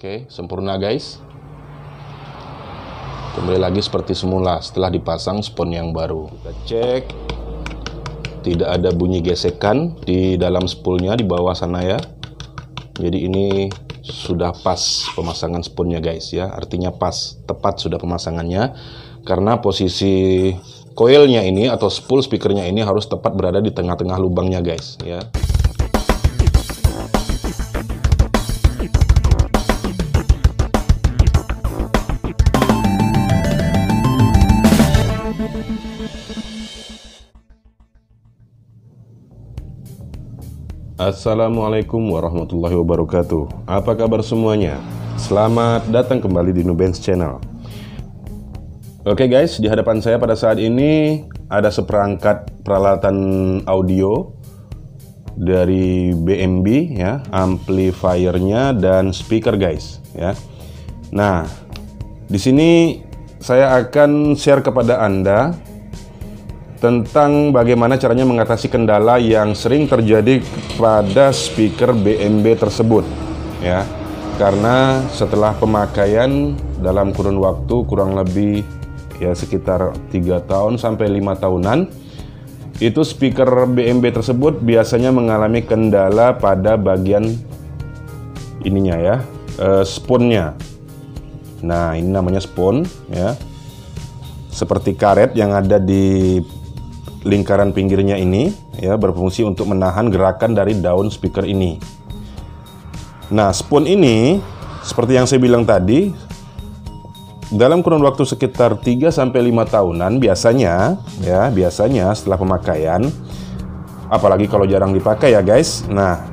Oke, sempurna guys. Kembali lagi seperti semula setelah dipasang spon yang baru. Kita cek, tidak ada bunyi gesekan di dalam spoolnya di bawah sana ya. Jadi ini sudah pas pemasangan sponnya guys ya. Artinya pas, tepat sudah pemasangannya. Karena posisi coilnya ini atau spool speakernya ini harus tepat berada di tengah-tengah lubangnya guys ya. Assalamualaikum warahmatullahi wabarakatuh. Apa kabar semuanya? Selamat datang kembali di Nubens Channel. Oke guys, di hadapan saya pada saat ini ada seperangkat peralatan audio dari BMB ya, amplifiernya dan speaker guys ya. Nah, di sini saya akan share kepada Anda tentang bagaimana caranya mengatasi kendala yang sering terjadi pada speaker BMB tersebut ya. Karena setelah pemakaian dalam kurun waktu kurang lebih ya sekitar 3 tahun sampai 5 tahunan, itu speaker BMB tersebut biasanya mengalami kendala pada bagian ininya ya, sponnya. Nah, ini namanya spon ya. Seperti karet yang ada di lingkaran pinggirnya ini ya, berfungsi untuk menahan gerakan dari daun speaker ini. Nah, spon ini seperti yang saya bilang tadi, dalam kurun waktu sekitar 3 sampai 5 tahunan biasanya ya, biasanya setelah pemakaian, apalagi kalau jarang dipakai ya guys. Nah,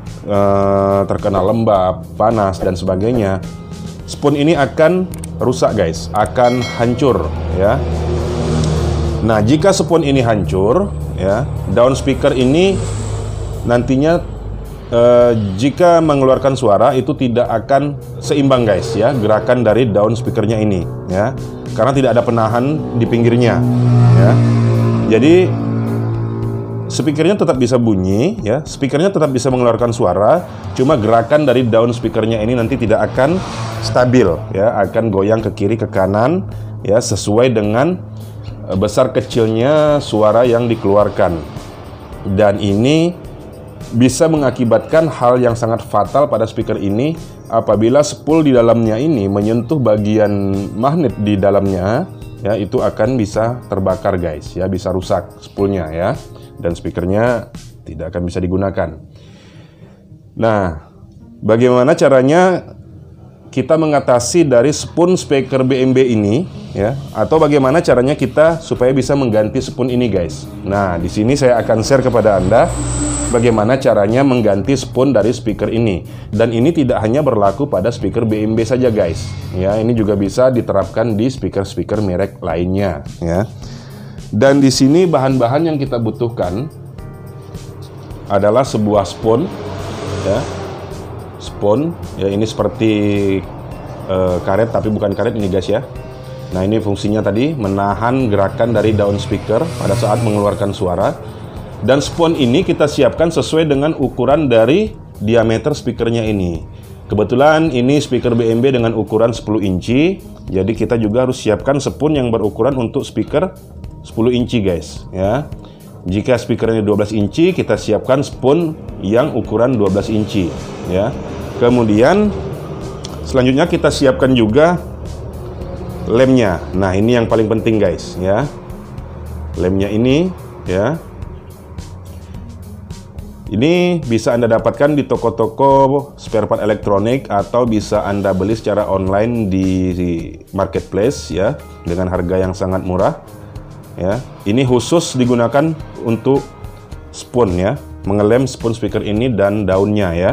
terkena lembab, panas dan sebagainya, spon ini akan rusak guys, akan hancur ya. Nah, jika spon ini hancur, ya, daun speaker ini nantinya jika mengeluarkan suara itu tidak akan seimbang guys ya, gerakan dari daun speakernya ini ya, karena tidak ada penahan di pinggirnya ya. Jadi speakernya tetap bisa bunyi ya, speakernya tetap bisa mengeluarkan suara, cuma gerakan dari daun speakernya ini nanti tidak akan stabil ya, akan goyang ke kiri ke kanan ya, sesuai dengan besar kecilnya suara yang dikeluarkan. Dan ini bisa mengakibatkan hal yang sangat fatal pada speaker ini apabila spool di dalamnya ini menyentuh bagian magnet di dalamnya ya, itu akan bisa terbakar guys ya, bisa rusak spoolnya ya, dan speakernya tidak akan bisa digunakan. Nah, bagaimana caranya kita mengatasi dari spon speaker BMB ini ya, atau bagaimana caranya kita supaya bisa mengganti spon ini guys. Nah, di sini saya akan share kepada Anda bagaimana caranya mengganti spon dari speaker ini. Dan ini tidak hanya berlaku pada speaker BMB saja guys ya, ini juga bisa diterapkan di speaker-speaker merek lainnya ya. Dan di sini bahan-bahan yang kita butuhkan adalah sebuah spon ya. Spon ya, ini seperti karet tapi bukan karet ini guys ya. Nah, ini fungsinya tadi menahan gerakan dari daun speaker pada saat mengeluarkan suara. Dan spon ini kita siapkan sesuai dengan ukuran dari diameter speakernya ini. Kebetulan ini speaker BMB dengan ukuran 10 inci, jadi kita juga harus siapkan spon yang berukuran untuk speaker 10 inci guys ya. Jika speakernya 12 inci, kita siapkan spon yang ukuran 12 inci ya. Kemudian selanjutnya kita siapkan juga lemnya. Nah, ini yang paling penting guys ya. Lemnya ini ya. Ini bisa Anda dapatkan di toko-toko spare part elektronik atau bisa Anda beli secara online di marketplace ya, dengan harga yang sangat murah ya. Ini khusus digunakan untuk spon ya, mengelem spon speaker ini dan daunnya ya,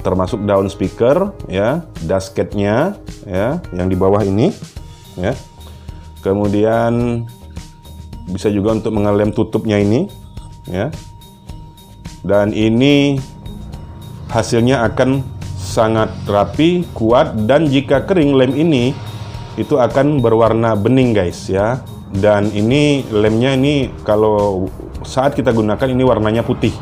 termasuk daun speaker ya, dasketnya ya, yang di bawah ini ya. Kemudian bisa juga untuk mengelem tutupnya ini ya. Dan ini hasilnya akan sangat rapi, kuat, dan jika kering lem ini itu akan berwarna bening guys ya. Dan ini lemnya ini kalau saat kita gunakan ini warnanya putih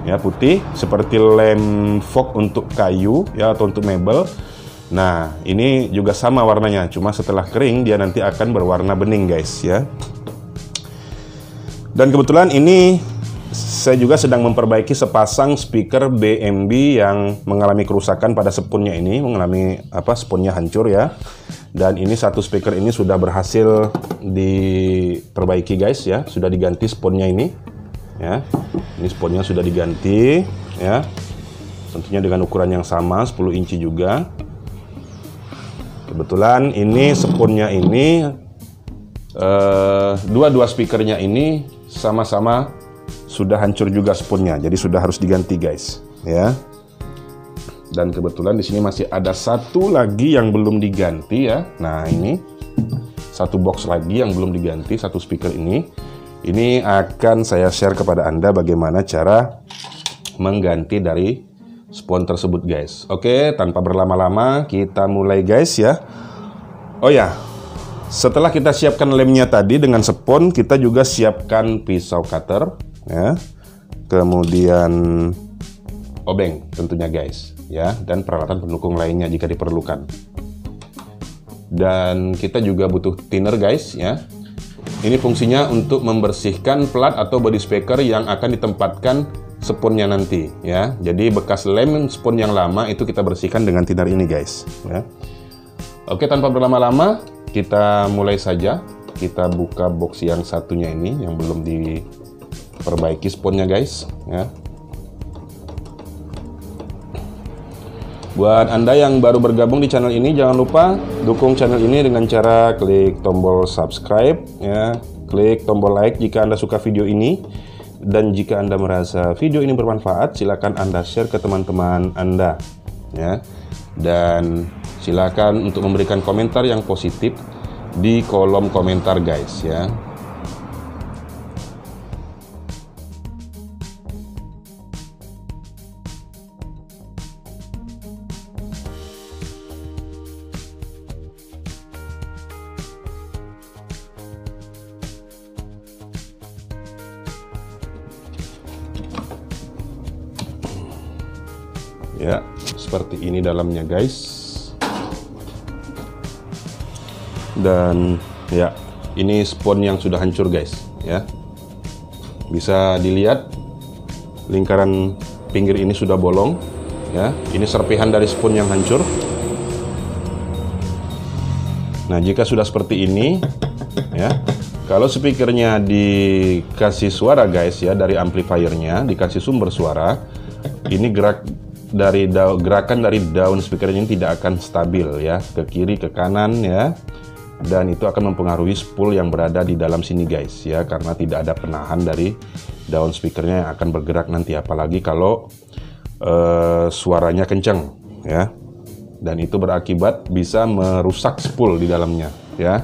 ya, putih seperti lem fog untuk kayu ya, atau untuk mebel. Nah, ini juga sama warnanya, cuma setelah kering dia nanti akan berwarna bening guys ya. Dan kebetulan ini saya juga sedang memperbaiki sepasang speaker BMB yang mengalami kerusakan pada sepunnya ini, mengalami sepunnya hancur ya. Dan ini satu speaker ini sudah berhasil diperbaiki guys ya, sudah diganti sponnya ini ya. Ini sponnya sudah diganti ya, tentunya dengan ukuran yang sama 10 inci juga. Kebetulan ini sponnya ini dua speakernya ini sama-sama sudah hancur juga sponnya, jadi sudah harus diganti guys ya. Dan kebetulan di sini masih ada satu lagi yang belum diganti ya. Nah, ini satu box lagi yang belum diganti, satu speaker ini. Ini akan saya share kepada Anda bagaimana cara mengganti dari spon tersebut guys. Oke, tanpa berlama-lama kita mulai guys ya. Oh ya, setelah kita siapkan lemnya tadi dengan spon, kita juga siapkan pisau cutter ya. Kemudian obeng tentunya guys ya, dan peralatan pendukung lainnya jika diperlukan. Dan kita juga butuh thinner guys ya. Ini fungsinya untuk membersihkan plat atau body speaker yang akan ditempatkan sponnya nanti ya. Jadi bekas lem spon yang lama itu kita bersihkan dengan thinner ini guys ya. Oke, tanpa berlama-lama kita mulai saja. Kita buka box yang satunya ini yang belum diperbaiki sponnya guys ya. Buat Anda yang baru bergabung di channel ini, jangan lupa dukung channel ini dengan cara klik tombol subscribe ya, klik tombol like jika Anda suka video ini, dan jika Anda merasa video ini bermanfaat, silakan Anda share ke teman-teman Anda ya. Dan silakan untuk memberikan komentar yang positif di kolom komentar guys ya. Ya, seperti ini dalamnya guys. Dan ya, ini spon yang sudah hancur guys ya. Bisa dilihat lingkaran pinggir ini sudah bolong ya. Ini serpihan dari spon yang hancur. Nah, jika sudah seperti ini ya, kalau speakernya dikasih suara guys ya, dari amplifiernya dikasih sumber suara, ini gerakan dari daun speaker ini tidak akan stabil ya, ke kiri ke kanan ya, dan itu akan mempengaruhi spool yang berada di dalam sini guys ya, karena tidak ada penahan dari daun speakernya yang akan bergerak nanti, apalagi kalau suaranya kencang ya, dan itu berakibat bisa merusak spool di dalamnya ya.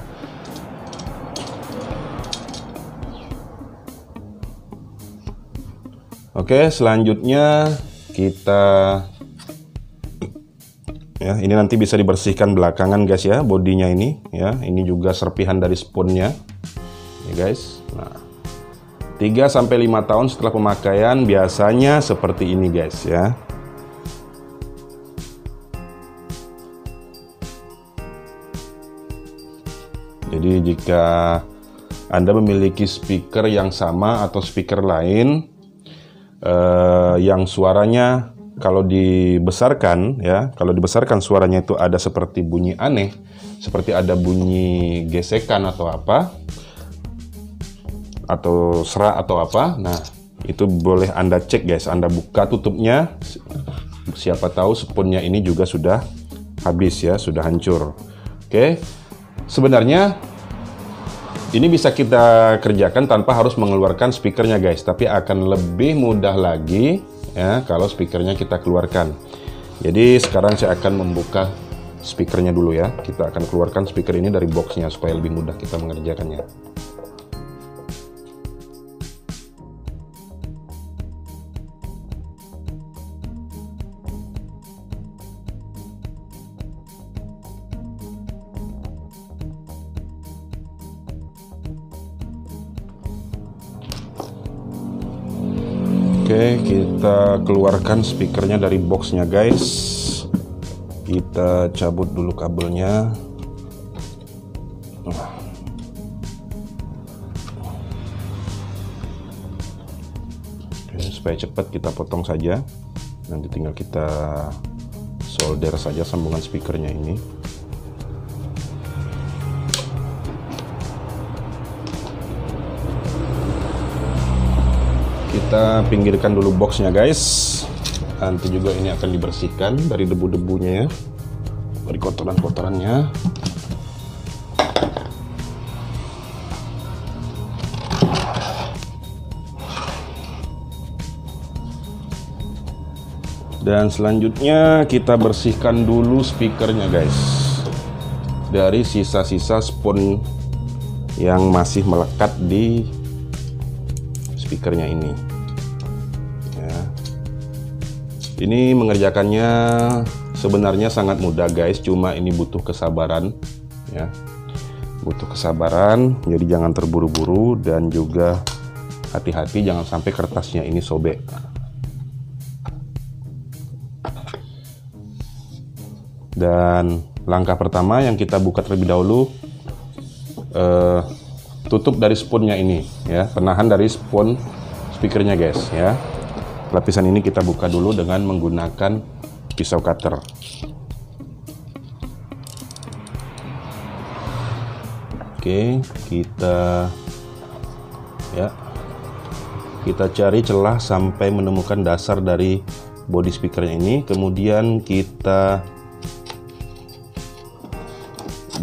Oke, selanjutnya kita ya, ini nanti bisa dibersihkan belakangan guys ya, bodinya ini ya. Ini juga serpihan dari sponnya ya guys. Nah, 3-5 tahun setelah pemakaian biasanya seperti ini guys ya. Jadi jika Anda memiliki speaker yang sama atau speaker lain yang suaranya kalau dibesarkan ya, kalau dibesarkan suaranya itu ada seperti bunyi aneh, seperti ada bunyi gesekan atau apa, atau serak atau apa. Nah, itu boleh Anda cek guys, Anda buka tutupnya, siapa tahu sponnya ini juga sudah habis ya, sudah hancur. Oke, sebenarnya ini bisa kita kerjakan tanpa harus mengeluarkan speakernya guys, tapi akan lebih mudah lagi ya kalau speakernya kita keluarkan. Jadi sekarang saya akan membuka speakernya dulu ya. Kita akan keluarkan speaker ini dari boxnya supaya lebih mudah kita mengerjakannya. Oke, kita keluarkan speakernya dari boxnya guys. Kita cabut dulu kabelnya. Oke, supaya cepat kita potong saja. Nanti tinggal kita solder saja sambungan speakernya ini. Kita pinggirkan dulu boxnya guys. Nanti juga ini akan dibersihkan dari debu-debunya ya, dari kotoran-kotorannya. Dan selanjutnya kita bersihkan dulu speakernya guys, dari sisa-sisa spons yang masih melekat di speakernya ini. Ini mengerjakannya sebenarnya sangat mudah guys, cuma ini butuh kesabaran ya. Butuh kesabaran, jadi jangan terburu-buru dan juga hati-hati jangan sampai kertasnya ini sobek. Dan langkah pertama yang kita buka terlebih dahulu, tutup dari sponnya ini ya, penahan dari spon speakernya guys ya. Lapisan ini kita buka dulu dengan menggunakan pisau cutter. Oke, kita cari celah sampai menemukan dasar dari body speakernya ini. Kemudian kita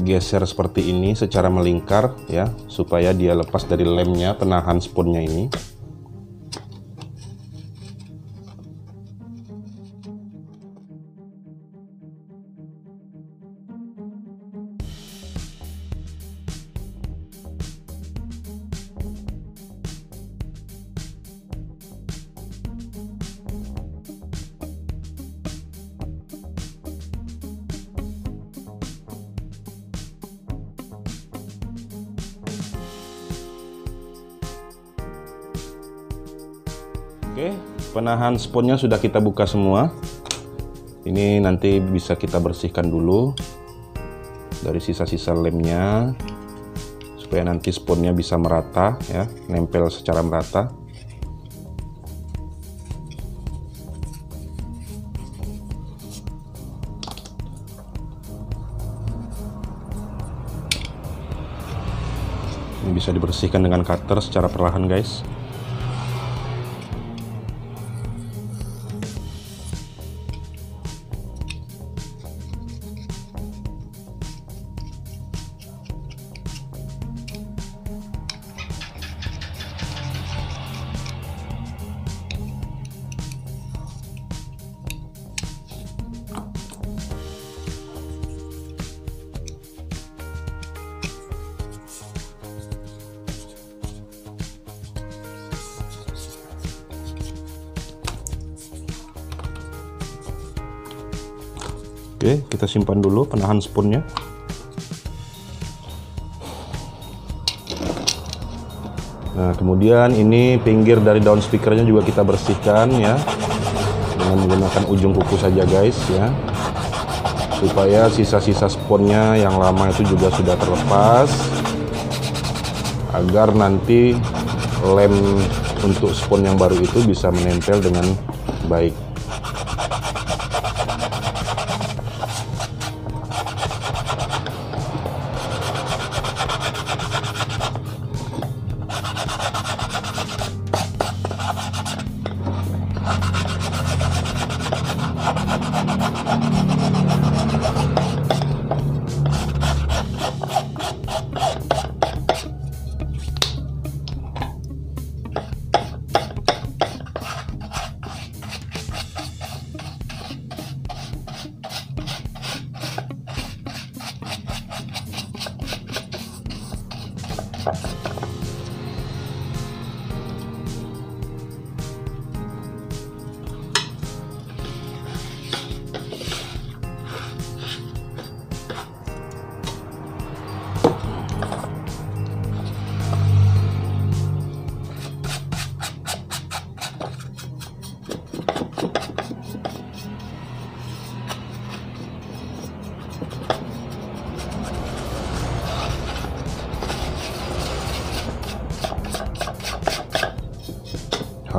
geser seperti ini secara melingkar ya, supaya dia lepas dari lemnya penahan sponnya ini. Oke, penahan sponnya sudah kita buka semua. Ini nanti bisa kita bersihkan dulu dari sisa-sisa lemnya, supaya nanti sponnya bisa merata ya, nempel secara merata. Ini bisa dibersihkan dengan cutter secara perlahan guys. Oke, kita simpan dulu penahan sponnya. Nah, kemudian ini pinggir dari daun speakernya juga kita bersihkan ya, dengan menggunakan ujung kuku saja guys ya, supaya sisa-sisa sponnya yang lama itu juga sudah terlepas, agar nanti lem untuk spon yang baru itu bisa menempel dengan baik.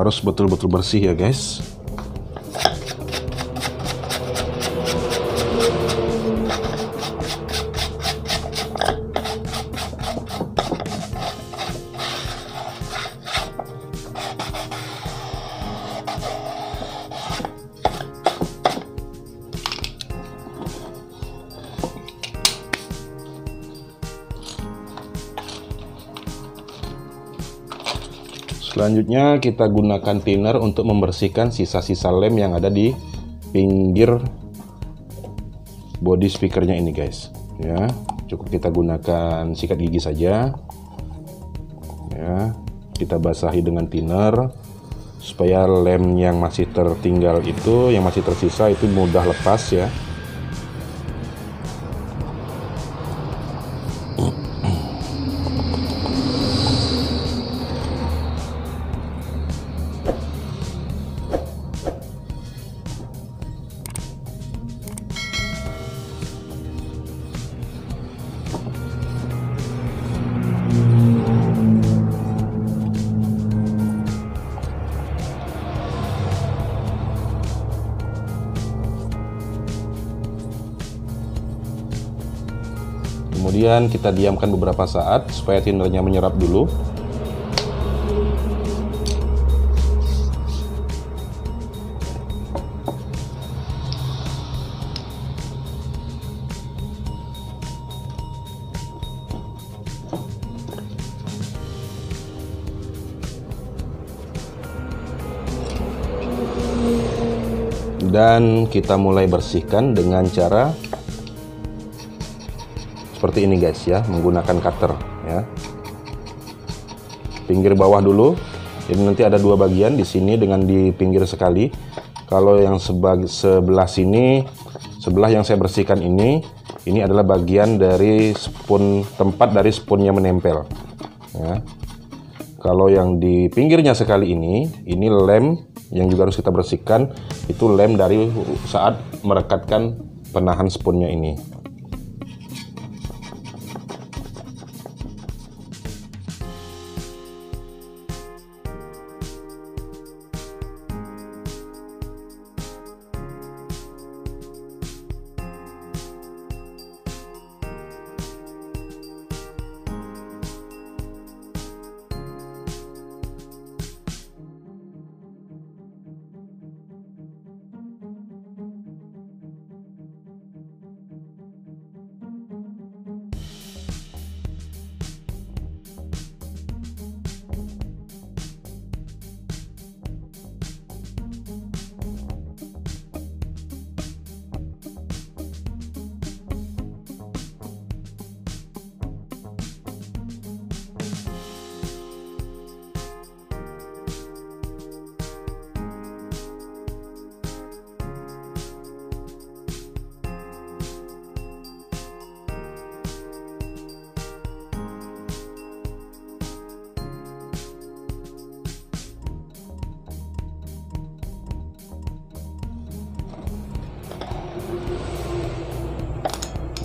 harus betul-betul bersih ya guys. Selanjutnya kita gunakan thinner untuk membersihkan sisa-sisa lem yang ada di pinggir body speakernya ini guys. Ya, cukup kita gunakan sikat gigi saja. Ya, kita basahi dengan thinner supaya lem yang masih tertinggal itu, yang masih tersisa itu mudah lepas ya. Kemudian kita diamkan beberapa saat supaya thinnernya menyerap dulu. Dan kita mulai bersihkan dengan cara seperti ini guys ya, menggunakan cutter ya. Pinggir bawah dulu. Jadi nanti ada dua bagian di sini dengan di pinggir sekali. Kalau yang sebelah sini, sebelah yang saya bersihkan ini adalah bagian dari spoon, tempat dari spoonnya menempel ya. Kalau yang di pinggirnya sekali ini lem yang juga harus kita bersihkan, itu lem dari saat merekatkan penahan spoonnya ini.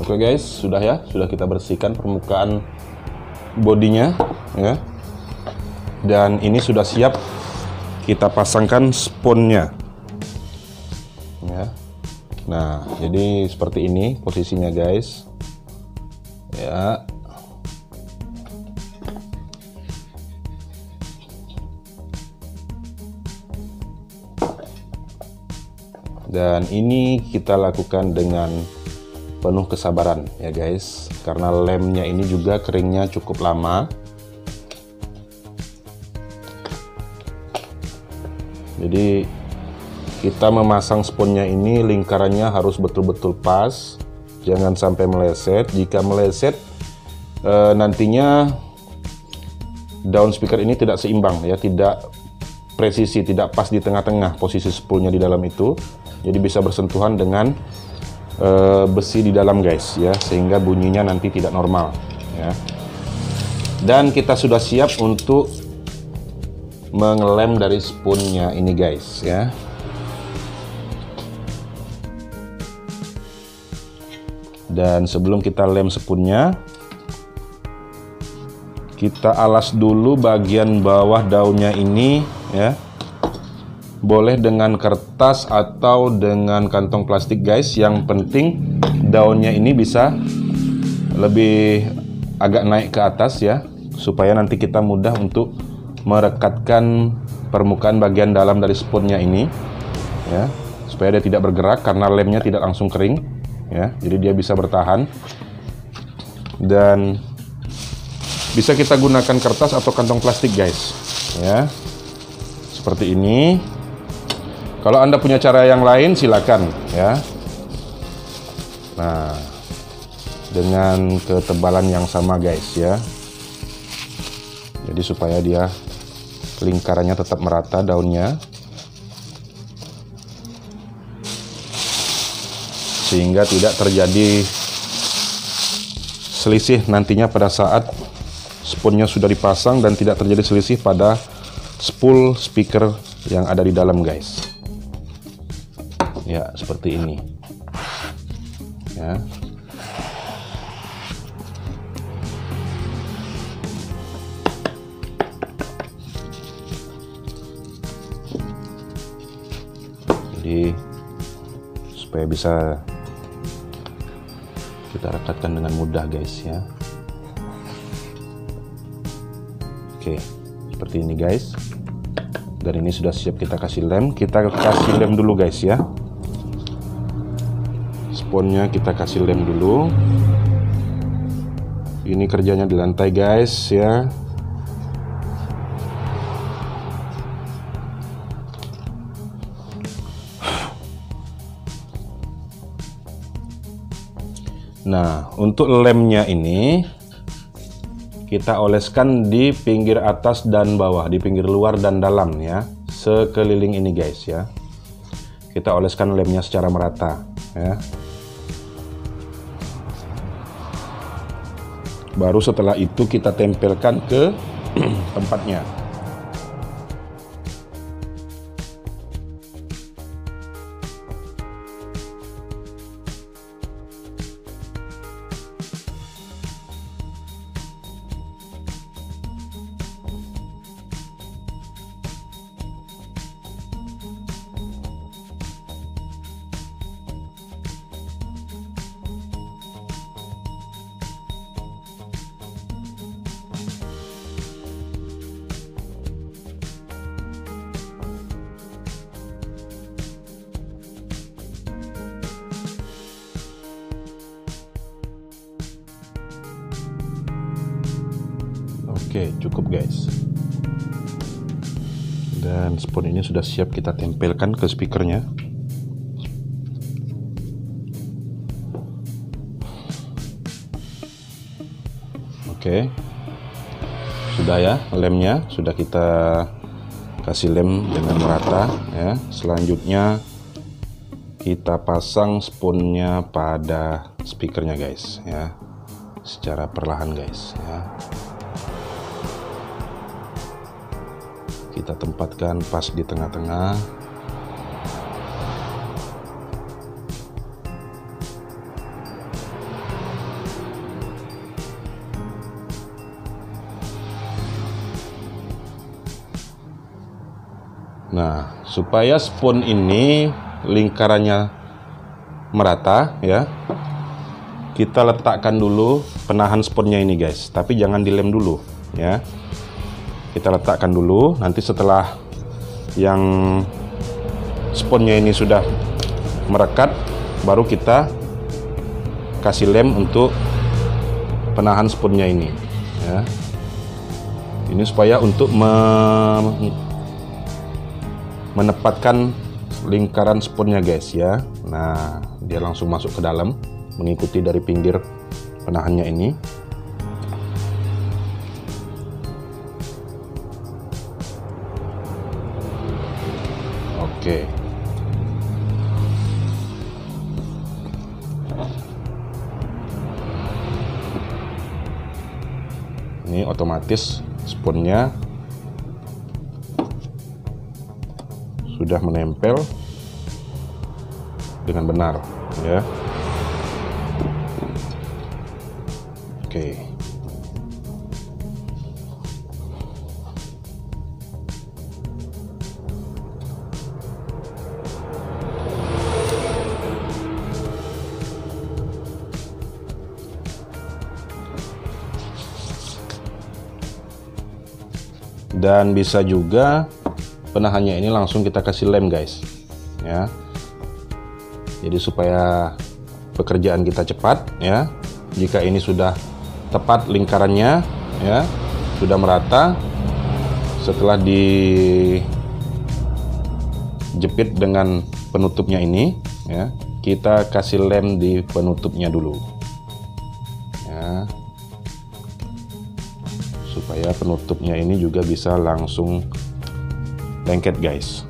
Oke guys, sudah ya, sudah kita bersihkan permukaan bodinya ya. Dan ini sudah siap kita pasangkan spoonnya ya. Nah, jadi seperti ini posisinya guys ya. Dan ini kita lakukan dengan penuh kesabaran ya guys, karena lemnya ini juga keringnya cukup lama. Jadi kita memasang spoonnya ini lingkarannya harus betul-betul pas, jangan sampai meleset. Jika meleset nantinya daun speaker ini tidak seimbang ya, tidak presisi, tidak pas di tengah-tengah posisi spoolnya di dalam itu. Jadi bisa bersentuhan dengan besi di dalam guys ya, sehingga bunyinya nanti tidak normal ya. Dan kita sudah siap untuk mengelem dari spoonnya ini guys ya. Dan sebelum kita lem spoonnya, kita alas dulu bagian bawah daunnya ini ya, boleh dengan kertas atau dengan kantong plastik guys. Yang penting daunnya ini bisa lebih agak naik ke atas ya, supaya nanti kita mudah untuk merekatkan permukaan bagian dalam dari spoonnya ini ya, supaya dia tidak bergerak karena lemnya tidak langsung kering ya, jadi dia bisa bertahan. Dan bisa kita gunakan kertas atau kantong plastik guys ya, seperti ini. Kalau Anda punya cara yang lain silakan ya. Nah, dengan ketebalan yang sama guys ya, jadi supaya dia lingkarannya tetap merata daunnya, sehingga tidak terjadi selisih nantinya pada saat spoonnya sudah dipasang, dan tidak terjadi selisih pada spool speaker yang ada di dalam guys ya, seperti ini ya. Jadi supaya bisa kita rekatkan dengan mudah guys ya. Oke, seperti ini guys. Dan ini sudah siap kita kasih lem. Kita kasih lem dulu guys ya. Spoonnya kita kasih lem dulu. Ini kerjanya di lantai guys ya. Nah, untuk lemnya ini kita oleskan di pinggir atas dan bawah, di pinggir luar dan dalam ya, sekeliling ini guys ya. Kita oleskan lemnya secara merata ya. Baru setelah itu kita tempelkan ke tempatnya. Oke, cukup guys. Dan spoon ini sudah siap kita tempelkan ke speakernya. Oke, sudah ya, lemnya sudah kita kasih lem dengan merata ya. Selanjutnya kita pasang spoonnya pada speakernya guys ya, secara perlahan guys ya. Kita tempatkan pas di tengah-tengah. Nah, supaya spoon ini lingkarannya merata ya, kita letakkan dulu penahan spoonnya ini guys, tapi jangan dilem dulu ya. Kita letakkan dulu, nanti setelah yang spoonnya ini sudah merekat, baru kita kasih lem untuk penahan spoonnya ini ya. Ini supaya untuk menempatkan lingkaran spoonnya guys ya. Nah, dia langsung masuk ke dalam, mengikuti dari pinggir penahannya ini. Oke. Ini otomatis spoonnya sudah menempel dengan benar ya. Oke. Dan bisa juga penahannya ini langsung kita kasih lem guys, ya. Jadi supaya pekerjaan kita cepat, ya. Jika ini sudah tepat lingkarannya, ya, sudah merata, setelah dijepit dengan penutupnya ini, ya, kita kasih lem di penutupnya dulu, ya, supaya penutupnya ini juga bisa langsung lengket guys.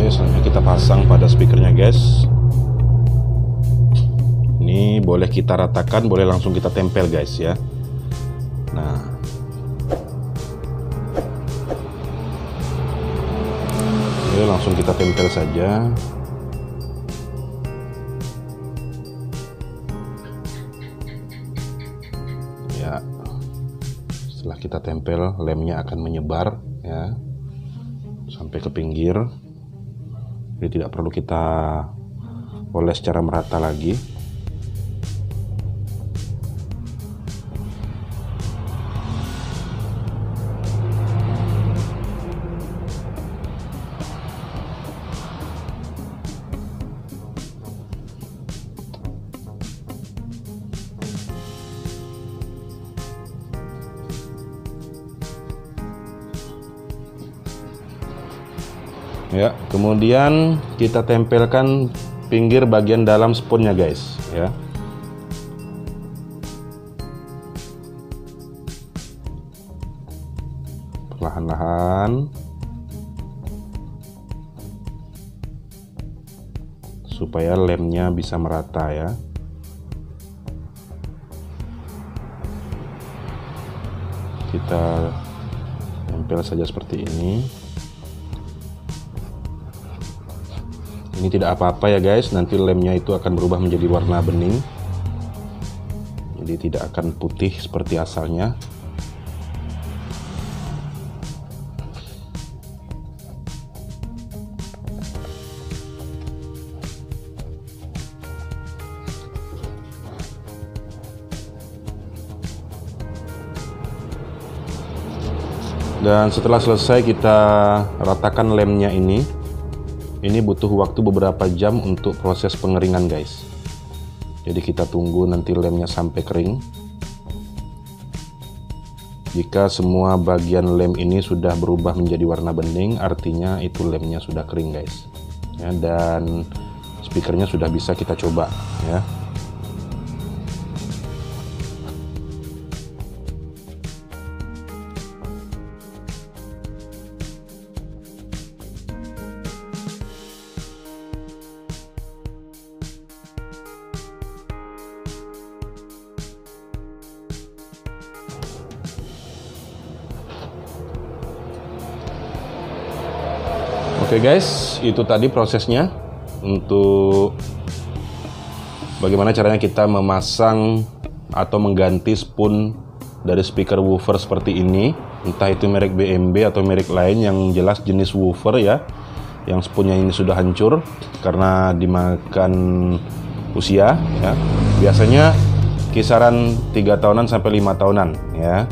Selanjutnya kita pasang pada speakernya guys. Ini boleh kita ratakan, boleh langsung kita tempel guys ya. Nah, oke, langsung kita tempel saja. Ya, setelah kita tempel, lemnya akan menyebar ya sampai ke pinggir. Jadi tidak perlu kita oles secara merata lagi. Ya, kemudian kita tempelkan pinggir bagian dalam sponnya guys ya. Perlahan-lahan supaya lemnya bisa merata ya. Kita tempel saja seperti ini. Ini tidak apa-apa ya guys, nanti lemnya itu akan berubah menjadi warna bening. Jadi tidak akan putih seperti asalnya. Dan setelah selesai kita ratakan lemnya ini. Ini butuh waktu beberapa jam untuk proses pengeringan guys. Jadi kita tunggu nanti lemnya sampai kering. Jika semua bagian lem ini sudah berubah menjadi warna bening, artinya itu lemnya sudah kering guys ya, dan speakernya sudah bisa kita coba ya. Oke guys, itu tadi prosesnya untuk bagaimana caranya kita memasang atau mengganti spoon dari speaker woofer seperti ini, entah itu merek BMB atau merek lain, yang jelas jenis woofer ya, yang spoonnya ini sudah hancur karena dimakan usia ya. Biasanya kisaran 3 tahunan sampai 5 tahunan ya.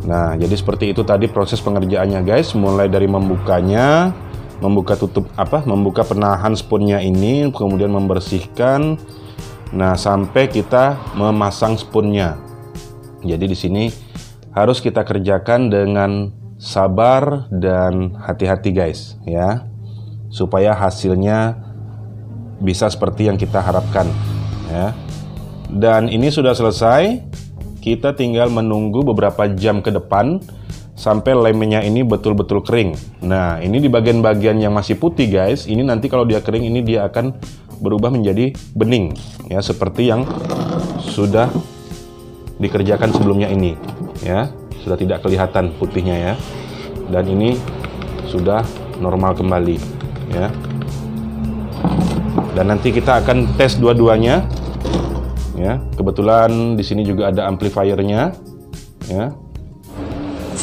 Nah, jadi seperti itu tadi proses pengerjaannya guys, mulai dari membukanya, membuka penahan spoonnya ini, kemudian membersihkan, nah sampai kita memasang spoonnya. Jadi di sini harus kita kerjakan dengan sabar dan hati-hati guys ya, supaya hasilnya bisa seperti yang kita harapkan ya. Dan ini sudah selesai, kita tinggal menunggu beberapa jam ke depan sampai lemnya ini betul-betul kering. Nah, ini di bagian-bagian yang masih putih guys, ini nanti kalau dia kering ini dia akan berubah menjadi bening ya, seperti yang sudah dikerjakan sebelumnya ini, ya. Sudah tidak kelihatan putihnya ya. Dan ini sudah normal kembali, ya. Dan nanti kita akan tes dua-duanya, ya. Kebetulan di sini juga ada amplifiernya, ya.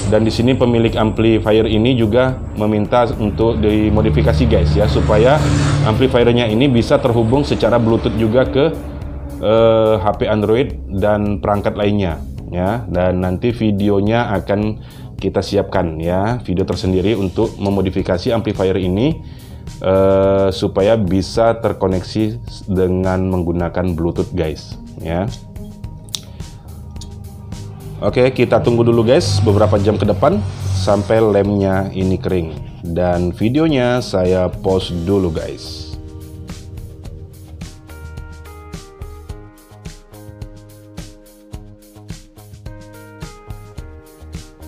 Dan di sini pemilik amplifier ini juga meminta untuk dimodifikasi guys ya, supaya amplifiernya ini bisa terhubung secara Bluetooth juga ke HP Android dan perangkat lainnya ya. Dan nanti videonya akan kita siapkan ya, video tersendiri untuk memodifikasi amplifier ini supaya bisa terkoneksi dengan menggunakan Bluetooth guys ya. Oke, kita tunggu dulu guys beberapa jam ke depan sampai lemnya ini kering. Dan videonya saya pause dulu guys.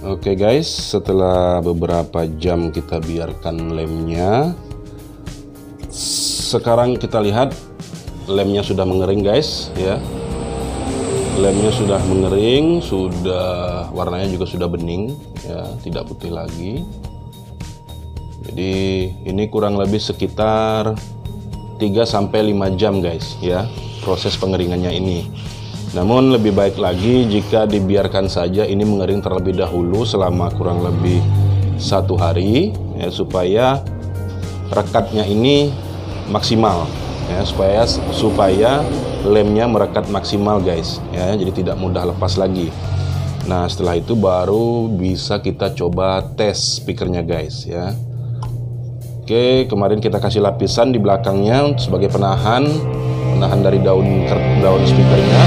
Oke guys, setelah beberapa jam kita biarkan lemnya, sekarang kita lihat lemnya sudah mengering guys ya. Lemnya sudah mengering, sudah warnanya juga sudah bening ya, tidak putih lagi. Jadi ini kurang lebih sekitar 3-5 jam guys ya proses pengeringannya ini. Namun lebih baik lagi jika dibiarkan saja ini mengering terlebih dahulu selama kurang lebih 1 hari ya, supaya rekatnya ini maksimal ya, supaya lemnya merekat maksimal guys ya, jadi tidak mudah lepas lagi. Nah setelah itu baru bisa kita coba tes speakernya guys ya. Oke, kemarin kita kasih lapisan di belakangnya sebagai penahan dari daun speakernya.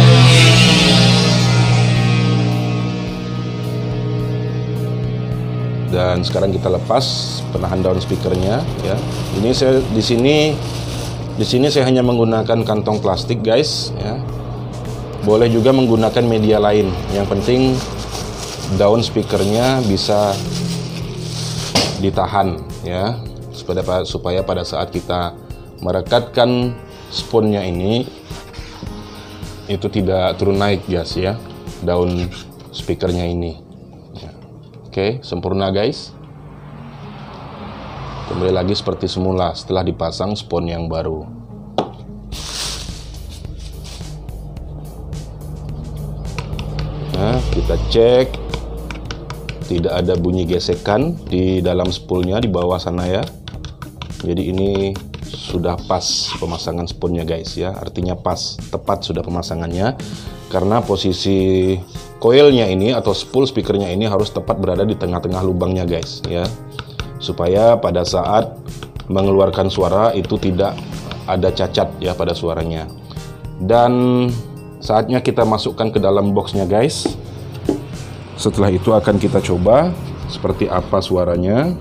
Dan sekarang kita lepas penahan daun speakernya ya. Ini saya di sini saya hanya menggunakan kantong plastik guys ya. Boleh juga menggunakan media lain. Yang penting daun speakernya bisa ditahan ya, supaya pada saat kita merekatkan sponnya ini itu tidak turun naik guys ya, daun speakernya ini ya. Oke, sempurna guys. Kembali lagi seperti semula setelah dipasang spon yang baru. Nah, kita cek tidak ada bunyi gesekan di dalam spoolnya di bawah sana ya. Jadi ini sudah pas pemasangan sponnya guys ya, artinya pas, tepat sudah pemasangannya. Karena posisi coilnya ini atau spool speakernya ini harus tepat berada di tengah-tengah lubangnya guys ya, supaya pada saat mengeluarkan suara itu tidak ada cacat ya pada suaranya. Dan saatnya kita masukkan ke dalam boxnya guys. Setelah itu akan kita coba seperti apa suaranya.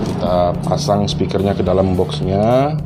Kita pasang speakernya ke dalam boxnya.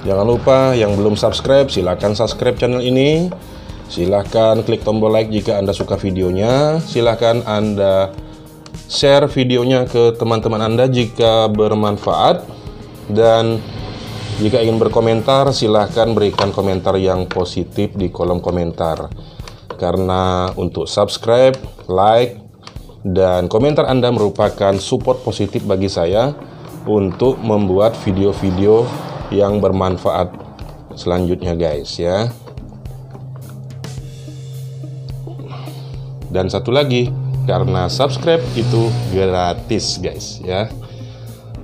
Jangan lupa yang belum subscribe, silahkan subscribe channel ini. Silahkan klik tombol like jika Anda suka videonya. Silahkan Anda share videonya ke teman-teman Anda jika bermanfaat. Dan jika ingin berkomentar, silahkan berikan komentar yang positif di kolom komentar. Karena untuk subscribe, like, dan komentar Anda merupakan support positif bagi saya untuk membuat video-video yang bermanfaat selanjutnya guys ya. Dan satu lagi, karena subscribe itu gratis guys ya.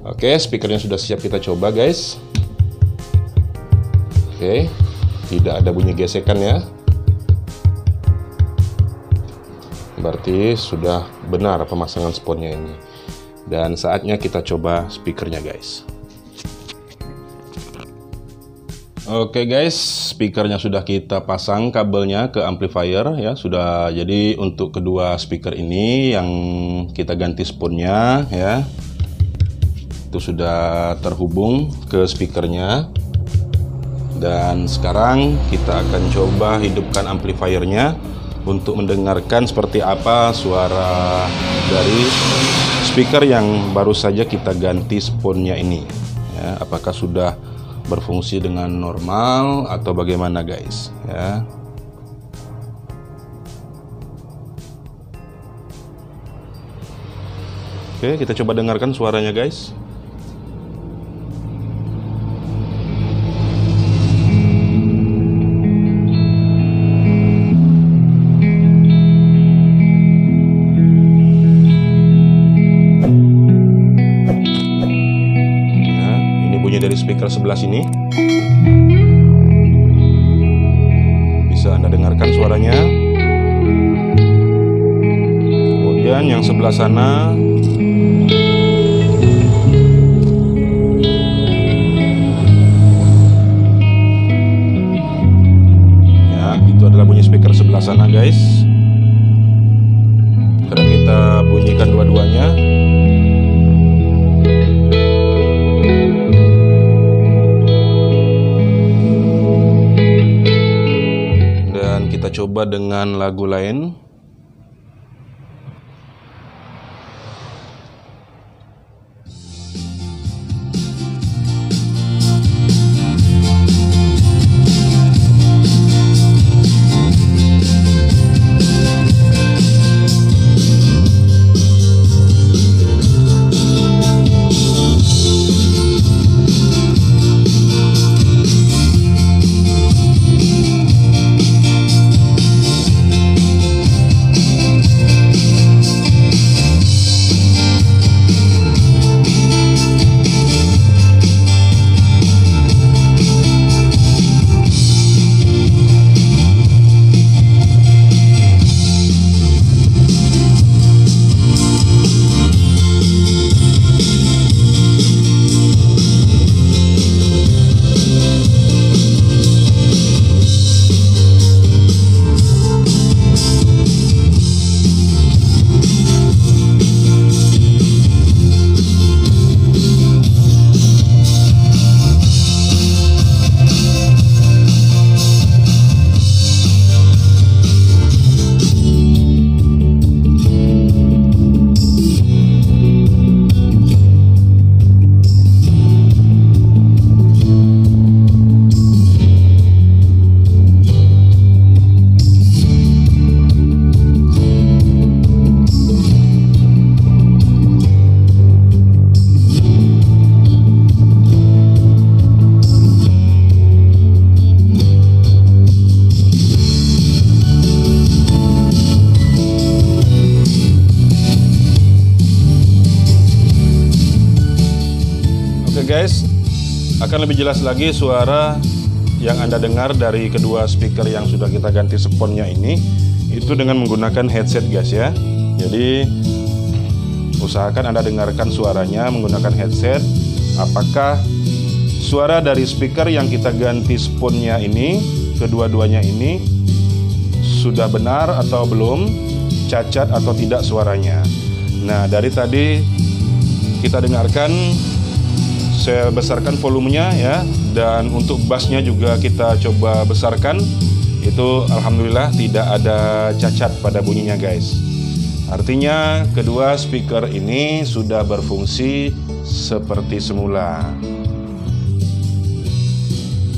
Oke, speakernya sudah siap kita coba guys. Oke, tidak ada bunyi gesekan ya. Berarti sudah benar pemasangan sponsnya ini. Dan saatnya kita coba speakernya guys. Oke guys, speakernya sudah kita pasang kabelnya ke amplifier ya, sudah. Jadi untuk kedua speaker ini yang kita ganti sponsnya ya, itu sudah terhubung ke speakernya. Dan sekarang kita akan coba hidupkan amplifiernya untuk mendengarkan seperti apa suara dari speaker yang baru saja kita ganti sponsnya ini ya, apakah sudah berfungsi dengan normal atau bagaimana guys ya. Oke, kita coba dengarkan suaranya guys. Dari speaker sebelah sini bisa Anda dengarkan suaranya. Kemudian yang sebelah sana ya, itu adalah bunyi speaker sebelah sana guys. Sekarang kita bunyikan dua-duanya. Kita coba dengan lagu lain. Guys, akan lebih jelas lagi suara yang Anda dengar dari kedua speaker yang sudah kita ganti sponsnya ini, itu dengan menggunakan headset guys ya. Jadi usahakan Anda dengarkan suaranya menggunakan headset. Apakah suara dari speaker yang kita ganti sponsnya ini, kedua-duanya ini sudah benar atau belum, cacat atau tidak suaranya. Nah, dari tadi kita dengarkan, saya besarkan volumenya ya, dan untuk bassnya juga kita coba besarkan. Itu alhamdulillah tidak ada cacat pada bunyinya guys. Artinya kedua speaker ini sudah berfungsi seperti semula.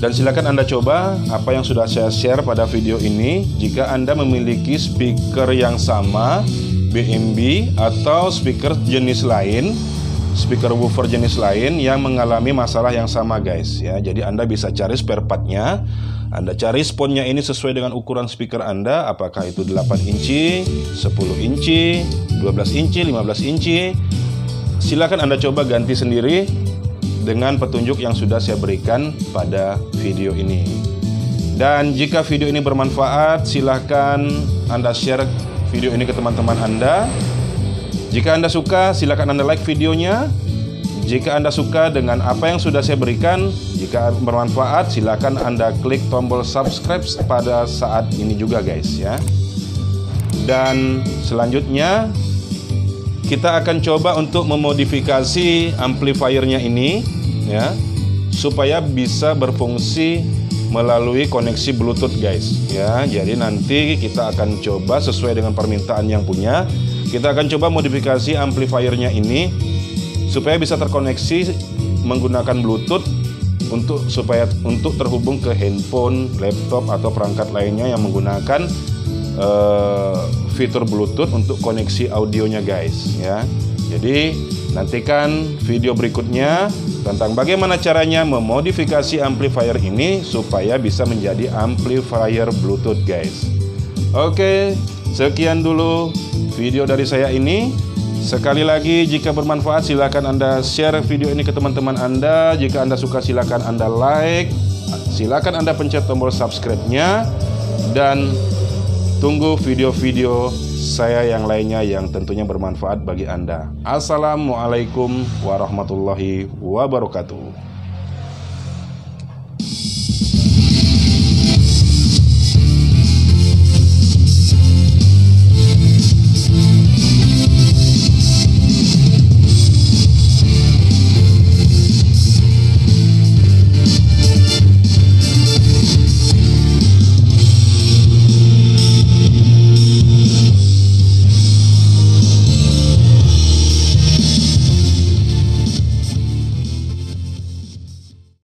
Dan silakan Anda coba apa yang sudah saya share pada video ini. Jika Anda memiliki speaker yang sama, BMB atau speaker jenis lain speaker woofer jenis lain yang mengalami masalah yang sama guys ya. Jadi Anda bisa cari spare partnya, Anda cari sponnya ini sesuai dengan ukuran speaker Anda, apakah itu 8 inci, 10 inci, 12 inci, 15 inci. Silakan Anda coba ganti sendiri dengan petunjuk yang sudah saya berikan pada video ini. Dan jika video ini bermanfaat, silahkan Anda share video ini ke teman-teman Anda. Jika Anda suka, silakan Anda like videonya. Jika Anda suka dengan apa yang sudah saya berikan, jika bermanfaat, silakan Anda klik tombol subscribe pada saat ini juga guys ya. Dan selanjutnya kita akan coba untuk memodifikasi amplifiernya ini ya, supaya bisa berfungsi melalui koneksi Bluetooth guys ya. Jadi nanti kita akan coba sesuai dengan permintaan yang punya. Kita akan coba modifikasi amplifiernya ini supaya bisa terkoneksi menggunakan Bluetooth untuk terhubung ke handphone, laptop atau perangkat lainnya yang menggunakan fitur Bluetooth untuk koneksi audionya guys ya. Jadi nantikan video berikutnya tentang bagaimana caranya memodifikasi amplifier ini supaya bisa menjadi amplifier Bluetooth guys. Oke, sekian dulu video dari saya ini. Sekali lagi, jika bermanfaat silakan Anda share video ini ke teman-teman Anda. Jika Anda suka silakan Anda like, silakan Anda pencet tombol subscribe-nya, dan tunggu video-video saya yang lainnya yang tentunya bermanfaat bagi Anda. Assalamualaikum warahmatullahi wabarakatuh.